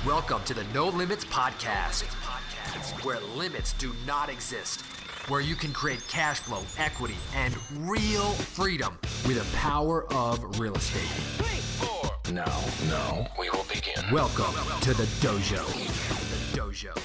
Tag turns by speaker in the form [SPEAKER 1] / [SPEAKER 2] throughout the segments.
[SPEAKER 1] Welcome to the No Limits Podcast, where limits do not exist, where you can create cash flow, equity, and real freedom with the power of real estate.
[SPEAKER 2] 3, 4. Now, we will begin.
[SPEAKER 1] Welcome to the dojo. The dojo.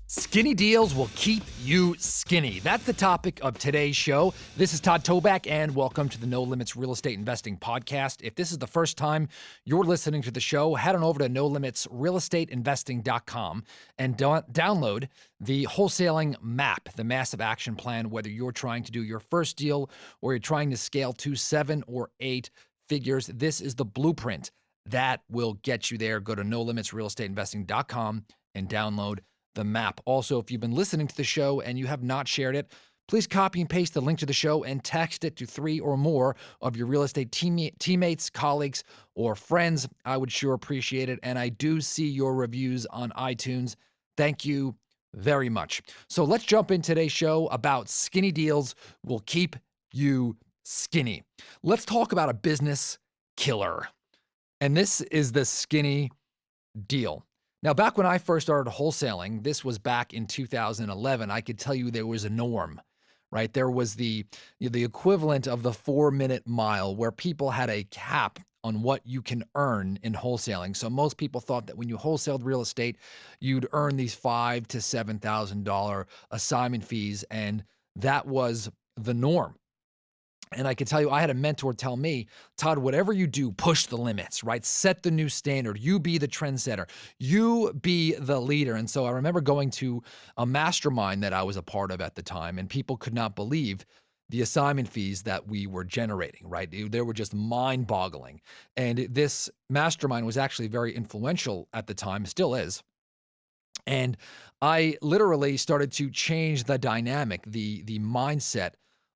[SPEAKER 1] Skinny deals will keep you skinny. That's the topic of today's show. This is Todd Toback, and welcome to the No Limits Real Estate Investing Podcast. If this is the first time you're listening to the show, head on over to NoLimitsRealEstateInvesting.com and download the Wholesaling Map, the massive action plan, whether you're trying to do your first deal or you're trying to scale to 7 or 8 figures. This is the blueprint that will get you there. Go to NoLimitsRealEstateInvesting.com and download the map. Also, if you've been listening to the show and you have not shared it, please copy and paste the link to the show and text it to 3 or more of your real estate teammates, colleagues, or friends. I would sure appreciate it. And I do see your reviews on iTunes. Thank you very much. So let's jump in today's show about skinny deals will keep you skinny. Let's talk about a business killer. And this is the skinny deal. Now, back when I first started wholesaling, this was back in 2011, I could tell you there was a norm, right? There was the equivalent of the 4-minute mile where people had a cap on what you can earn in wholesaling. So most people thought that when you wholesaled real estate, you'd earn these $5,000 to $7,000 assignment fees, and that was the norm. And I can tell you, I had a mentor tell me, Todd, whatever you do, push the limits, right? Set the new standard. You be the trendsetter. You be the leader. And so I remember going to a mastermind that I was a part of at the time, and people could not believe the assignment fees that we were generating, right? They were just mind-boggling. And this mastermind was actually very influential at the time, still is. And I literally started to change the dynamic, the mindset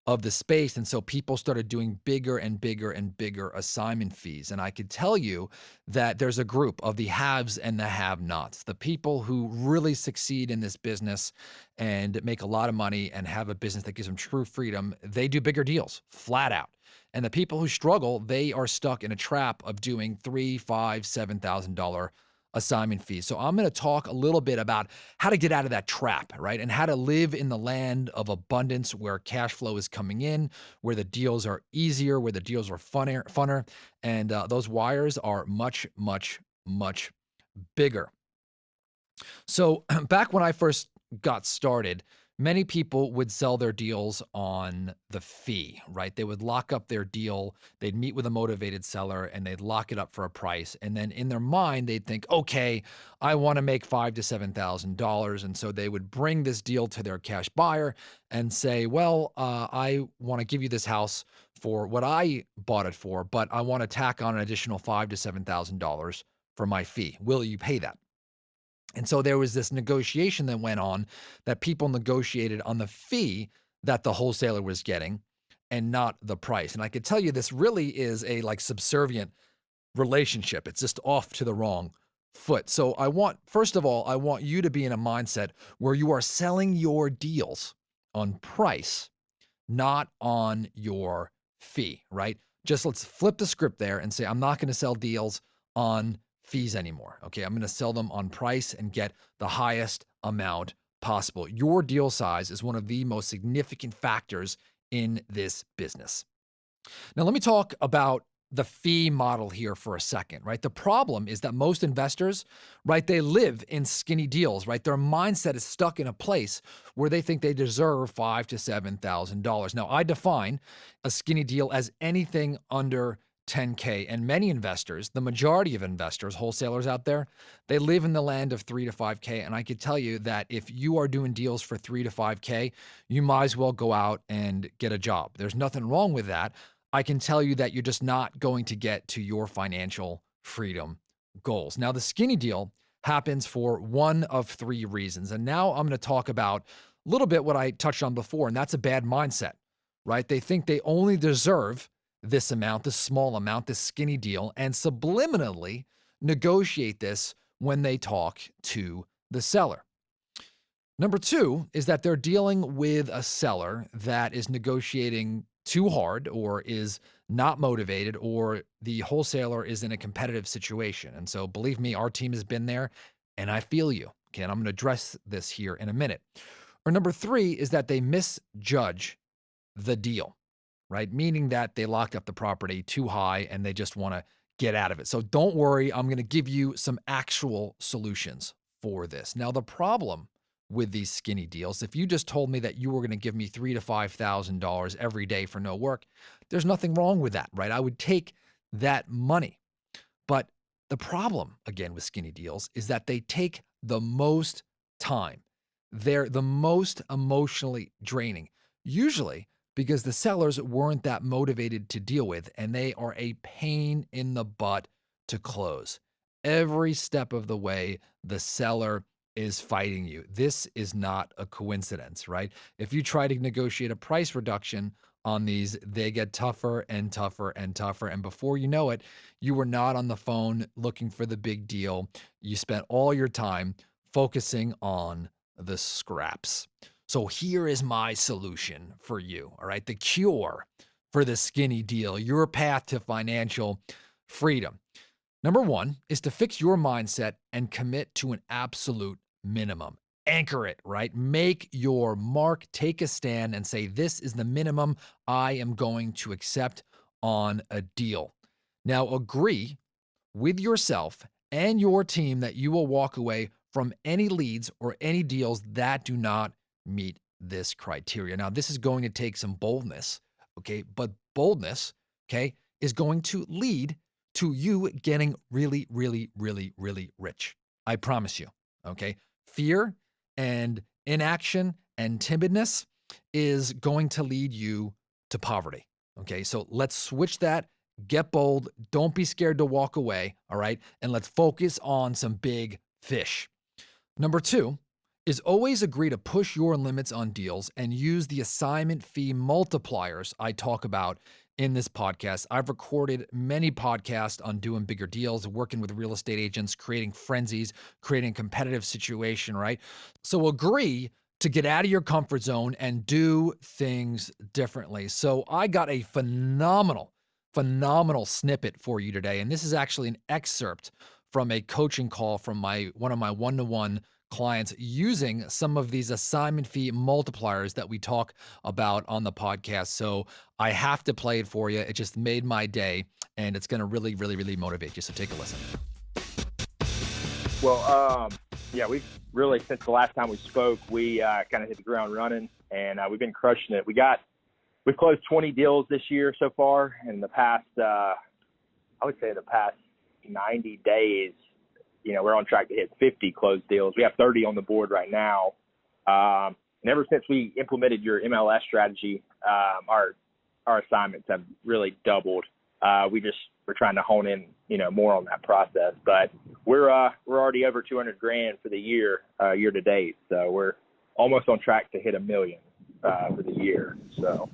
[SPEAKER 1] of the space. And so people started doing bigger and bigger and bigger assignment fees. And I could tell you that there's a group of the haves and the have-nots, the people who really succeed in this business and make a lot of money and have a business that gives them true freedom. They do bigger deals, flat out. And the people who struggle, they are stuck in a trap of doing $3,000, $5,000, $7,000 assignment fees. So I'm going to talk a little bit about how to get out of that trap, right? And how to live in the land of abundance where cash flow is coming in, where the deals are easier, where the deals are funner, and those wires are much, much, much bigger. So back when I first got started, many people would sell their deals on the fee, right? They would lock up their deal, they'd meet with a motivated seller, and they'd lock it up for a price. And then in their mind, they'd think, okay, I want to make $5,000 to $7,000. And so they would bring this deal to their cash buyer and say, well, I want to give you this house for what I bought it for, but I want to tack on an additional $5,000 to $7,000 for my fee. Will you pay that? And so there was this negotiation that went on that people negotiated on the fee that the wholesaler was getting and not the price. And I could tell you this really is a subservient relationship. It's just off to the wrong foot. So first of all, I want you to be in a mindset where you are selling your deals on price, not on your fee, right? Just let's flip the script there and say, I'm not going to sell deals on fees anymore. Okay, I'm going to sell them on price and get the highest amount possible. Your deal size is one of the most significant factors in this business. Now, let me talk about the fee model here for a second, right? The problem is that most investors, right, they live in skinny deals, right? Their mindset is stuck in a place where they think they deserve $5,000 to $7,000. Now, I define a skinny deal as anything under $10K, and many investors, the majority of investors, wholesalers out there, they live in the land of $3,000 to $5K. And I could tell you that if you are doing deals for $3,000 to $5K, you might as well go out and get a job. There's nothing wrong with that. I can tell you that you're just not going to get to your financial freedom goals. Now, the skinny deal happens for one of 3 reasons. And now I'm going to talk about a little bit what I touched on before, and that's a bad mindset, right? They think they only deserve this amount, this small amount, this skinny deal, and subliminally negotiate this when they talk to the seller. Number 2 is that they're dealing with a seller that is negotiating too hard or is not motivated, or the wholesaler is in a competitive situation. And so believe me, our team has been there and I feel you. Okay, and I'm going to address this here in a minute. Or number three is that they misjudge the deal, right? Meaning that they locked up the property too high and they just want to get out of it. So don't worry, I'm going to give you some actual solutions for this. Now, the problem with these skinny deals, if you just told me that you were going to give me $3,000 to $5,000 every day for no work, there's nothing wrong with that, right? I would take that money. But the problem, again, with skinny deals is that they take the most time. They're the most emotionally draining, usually because the sellers weren't that motivated to deal with, and they are a pain in the butt to close. Every step of the way, the seller is fighting you. This is not a coincidence, right? If you try to negotiate a price reduction on these, they get tougher and tougher and tougher. And before you know it, you were not on the phone looking for the big deal. You spent all your time focusing on the scraps. So here is my solution for you. All right. The cure for the skinny deal, your path to financial freedom. Number one is to fix your mindset and commit to an absolute minimum. Anchor it, right? Make your mark, take a stand and say, this is the minimum I am going to accept on a deal. Now, agree with yourself and your team that you will walk away from any leads or any deals that do not meet this criteria. Now, this is going to take some boldness, okay? But boldness, okay, is going to lead to you getting really, really, really, really rich. I promise you, okay? Fear and inaction and timidness is going to lead you to poverty, okay? So let's switch that. Get bold. Don't be scared to walk away, all right? And let's focus on some big fish. Number two is always agree to push your limits on deals and use the assignment fee multipliers I talk about in this podcast. I've recorded many podcasts on doing bigger deals, working with real estate agents, creating frenzies, creating a competitive situation, right? So agree to get out of your comfort zone and do things differently. So I got a phenomenal snippet for you today. And this is actually an excerpt from a coaching call from one of my one-to-one clients using some of these assignment fee multipliers that we talk about on the podcast. So I have to play it for you. It just made my day, and it's going to really, really, really motivate you. So take a listen.
[SPEAKER 3] Well, yeah, we've really, since the last time we spoke, we kind of hit the ground running, and we've been crushing it. We've closed 20 deals this year so far. In the past, I would say the past 90 days, we're on track to hit 50 closed deals. We have 30 on the board right now. And ever since we implemented your MLS strategy, our assignments have really doubled. We're trying to hone in, more on that process. But we're already over $200,000 for the year to date. So we're almost on track to hit $1 million for the year. So.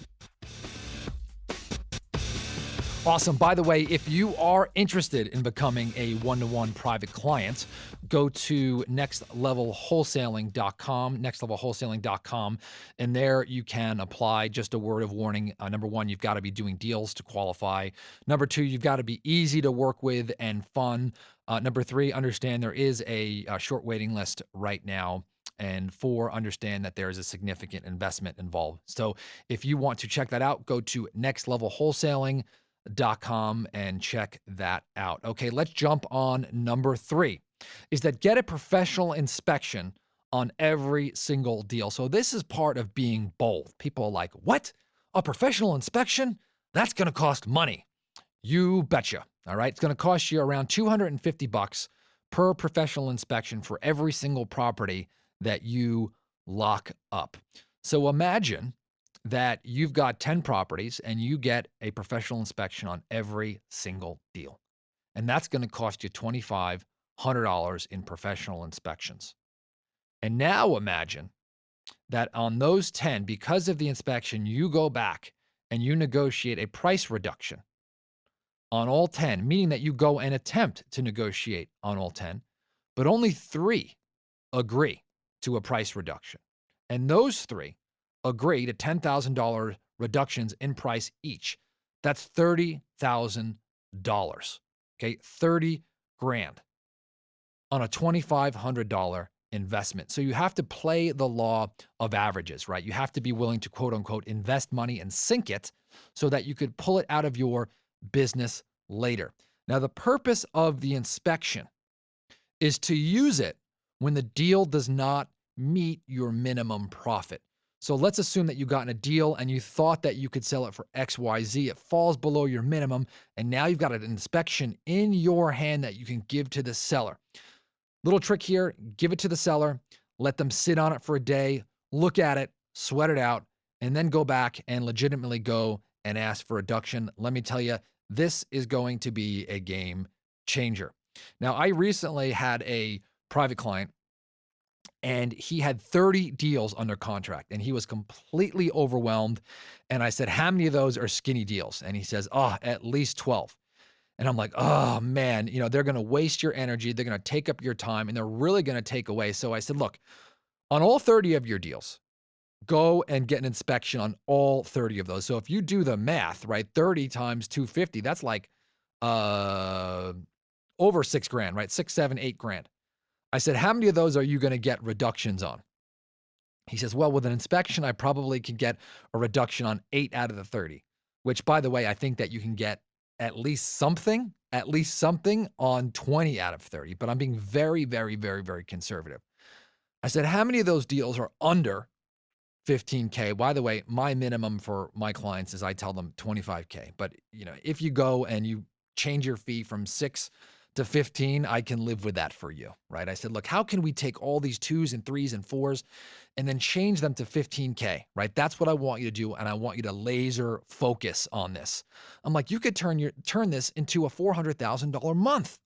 [SPEAKER 1] Awesome. By the way, if you are interested in becoming a one-to-one private client, go to nextlevelwholesaling.com, and there you can apply. Just a word of warning. Number one, you've got to be doing deals to qualify. Number two, you've got to be easy to work with and fun. Number three, understand there is a short waiting list right now. And four, understand that there is a significant investment involved. So if you want to check that out, go to nextlevelwholesaling.com and check that out. Okay, let's jump on number three, is that get a professional inspection on every single deal. So this is part of being bold. People are like, what? A professional inspection? That's going to cost money. You betcha. All right. It's going to cost you around $250 per professional inspection for every single property that you lock up. So imagine that you've got 10 properties and you get a professional inspection on every single deal. And that's going to cost you $2,500 in professional inspections. And now imagine that on those 10, because of the inspection, you go back and you negotiate a price reduction on all 10, meaning that you go and attempt to negotiate on all 10, but only 3 agree to a price reduction. And those 3 agree to $10,000 reductions in price each. That's $30,000. Okay, 30 grand on a $2,500 investment. So you have to play the law of averages, right? You have to be willing to quote unquote invest money and sink it so that you could pull it out of your business later. Now, the purpose of the inspection is to use it when the deal does not meet your minimum profit. So let's assume that you got in a deal and you thought that you could sell it for XYZ. It falls below your minimum, and now you've got an inspection in your hand that you can give to the seller. Little trick here, give it to the seller, let them sit on it for a day, look at it, sweat it out, and then go back and legitimately go and ask for a reduction. Let me tell you, this is going to be a game changer. Now, I recently had a private client and he had 30 deals under contract and he was completely overwhelmed. And I said, how many of those are skinny deals? And he says, oh, at least 12. And I'm like, oh man, they're going to waste your energy. They're going to take up your time and they're really going to take away. So I said, look, on all 30 of your deals, go and get an inspection on all 30 of those. So if you do the math, right, 30 times 250, that's like over $6,000, right? 6, 7, 8 grand. I said, how many of those are you going to get reductions on? He says, well, with an inspection, I probably could get a reduction on 8 out of the 30, which by the way, I think that you can get at least something on 20 out of 30, but I'm being very, very, very, very conservative. I said, how many of those deals are under 15K? By the way, my minimum for my clients is I tell them 25K, but if you go and you change your fee from 6 to 15, I can live with that for you, right? I said, look, how can we take all these 2s and 3s and 4s and then change them to 15K, right? That's what I want you to do. And I want you to laser focus on this. I'm like, you could turn this into a $400,000 month.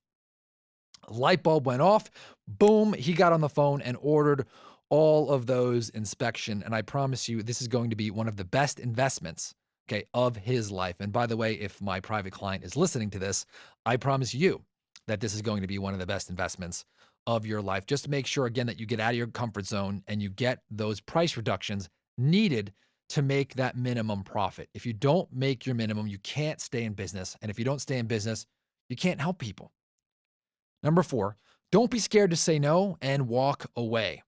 [SPEAKER 1] Light bulb went off. Boom. He got on the phone and ordered all of those inspection. And I promise you, this is going to be one of the best investments, okay, of his life. And by the way, if my private client is listening to this, I promise you that this is going to be one of the best investments of your life. Just to make sure, again, that you get out of your comfort zone and you get those price reductions needed to make that minimum profit. If you don't make your minimum, you can't stay in business. And if you don't stay in business, you can't help people. Number 4, don't be scared to say no and walk away.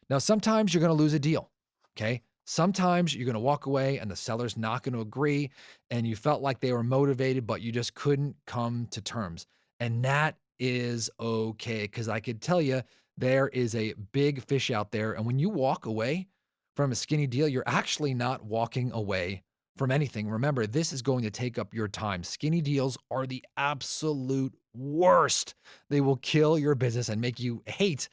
[SPEAKER 1] Now, sometimes you're going to lose a deal, okay? Sometimes you're going to walk away and the seller's not going to agree and you felt like they were motivated, but you just couldn't come to terms. And that is okay, because I could tell you there is a big fish out there. And when you walk away from a skinny deal, you're actually not walking away from anything. Remember, this is going to take up your time. Skinny deals are the absolute worst. They will kill your business and make you hate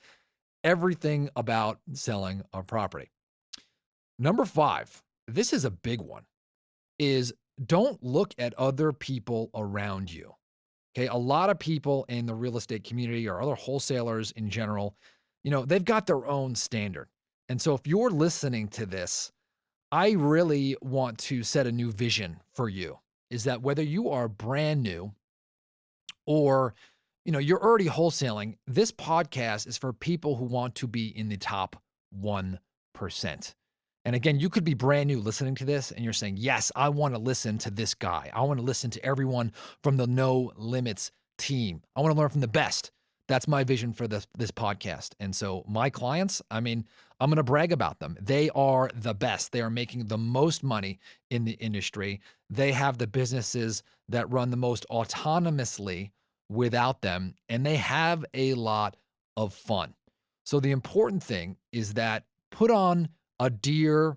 [SPEAKER 1] everything about selling a property. Number 5, this is a big one, is don't look at other people around you. Okay, a lot of people in the real estate community or other wholesalers in general, they've got their own standard. And so if you're listening to this, I really want to set a new vision for you, is that whether you are brand new or, you're already wholesaling, this podcast is for people who want to be in the top 1%. And again, you could be brand new listening to this and you're saying, yes, I want to listen to this guy. I want to listen to everyone from the No Limits team. I want to learn from the best. That's my vision for this podcast. And so my clients, I'm going to brag about them. They are the best. They are making the most money in the industry. They have the businesses that run the most autonomously without them, and they have a lot of fun. So the important thing is that put on a deer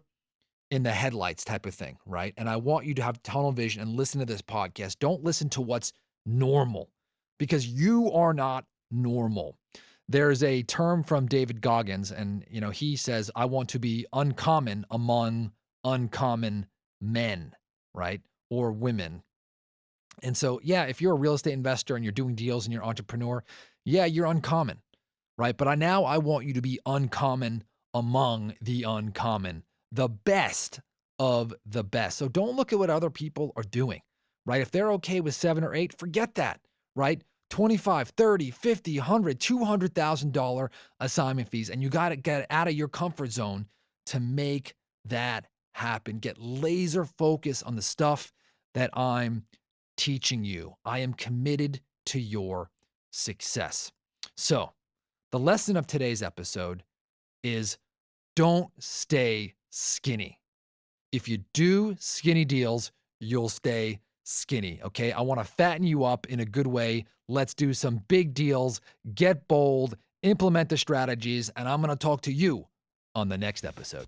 [SPEAKER 1] in the headlights type of thing, right? And I want you to have tunnel vision and listen to this podcast. Don't listen to what's normal, because you are not normal. There's a term from David Goggins, and he says, I want to be uncommon among uncommon men, right? Or women. And so, yeah, if you're a real estate investor and you're doing deals and you're an entrepreneur, yeah, you're uncommon, right? But I want you to be uncommon among the uncommon, the best of the best. So don't look at what other people are doing, right? If they're okay with 7 or 8, forget that, right? 25, 30, 50, 100, $200,000 assignment fees. And you got to get out of your comfort zone to make that happen. Get laser focus on the stuff that I'm teaching you. I am committed to your success. So, the lesson of today's episode is don't stay skinny. If you do skinny deals, you'll stay skinny. Okay. I want to fatten you up in a good way. Let's do some big deals, get bold, implement the strategies, and I'm going to talk to you on the next episode.